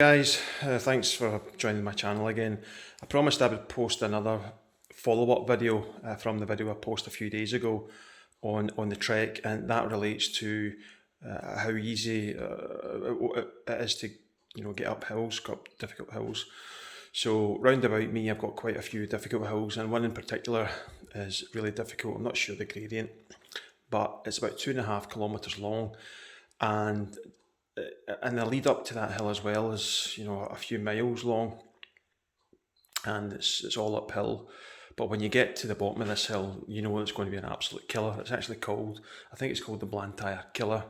Guys, thanks for joining my channel again. I promised I would post another follow-up video from the video I posted a few days ago on the trek, and that relates to how easy it is to get up hills, go up difficult hills. So round about me, I've got quite a few difficult hills, and one in particular is really difficult. I'm not sure the gradient, but it's about 2.5 kilometers long, and the lead up to that hill as well is a few miles long, and it's all uphill. But when you get to the bottom of this hill, you know it's going to be an absolute killer. It's actually called, I think it's called the Blantyre Killer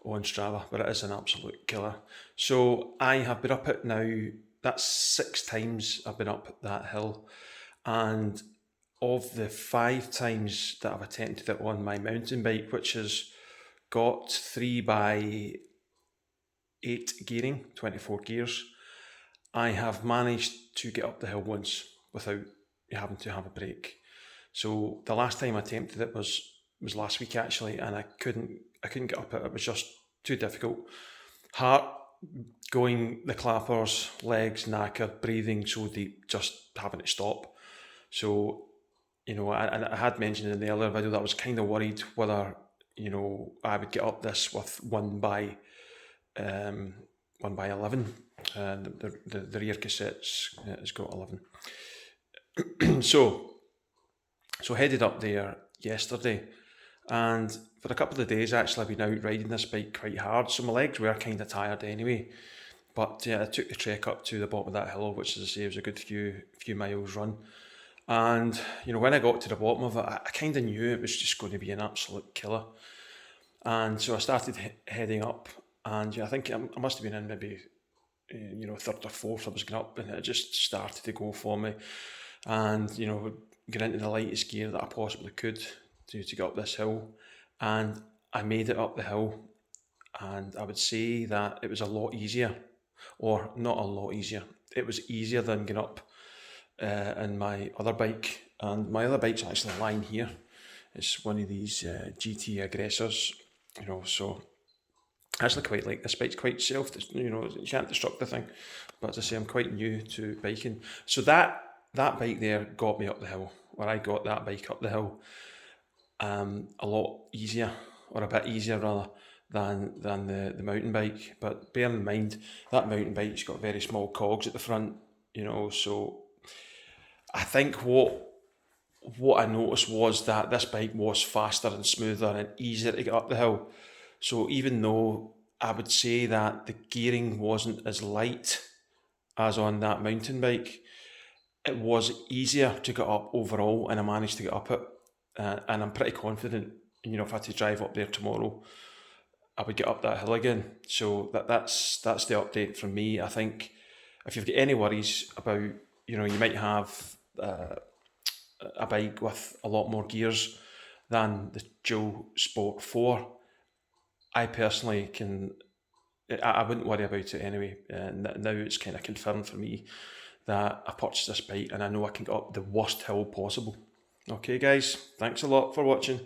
on Strava, but it is an absolute killer. So I have been up it now. That's 6 times I've been up that hill, and of the 5 times that I've attempted it on my mountain bike, which has got 3x8 gearing, 24 gears, I have managed to get up the hill once without having to have a break. So the last time I attempted it was last week actually, and I couldn't get up it. It was just too difficult. Heart going the clappers, legs knackered, breathing so deep, just having to stop. So I had mentioned in the earlier video that I was kind of worried whether I would get up this with 1x11. The rear cassette's has got 11. so headed up there yesterday, and for a couple of days actually I've been out riding this bike quite hard, so my legs were kind of tired anyway. But I took the trek up to the bottom of that hill, which, as I say, was a good few miles run. And when I got to the bottom of it, I kind of knew it was just going to be an absolute killer. And so I started heading up, and I think I must have been in maybe third or fourth. I was going up, and it just started to go for me. And get into the lightest gear that I possibly could to get up this hill, and I made it up the hill. And I would say that it was a lot easier, or not a lot easier. It was easier than getting up in my other bike, and my other bike's actually lying here. It's one of these GT Aggressors, so I actually quite like this bike. It's quite you can't destruct the thing. But as I say, I'm quite new to biking. So that bike there got me up the hill, or I got that bike up the hill a lot easier, or a bit easier rather, than the mountain bike. But bear in mind, that mountain bike's got very small cogs at the front, so I think what I noticed was that this bike was faster and smoother and easier to get up the hill. So even though I would say that the gearing wasn't as light as on that mountain bike, it was easier to get up overall, and I managed to get up it. And I'm pretty confident, if I had to drive up there tomorrow, I would get up that hill again. So that's the update from me. I think if you've got any worries about, you might have a bike with a lot more gears than the Dual Sport 4, I personally I wouldn't worry about it anyway. Now it's kind of confirmed for me that I purchased this bike and I know I can get up the worst hill possible. Okay guys, thanks a lot for watching.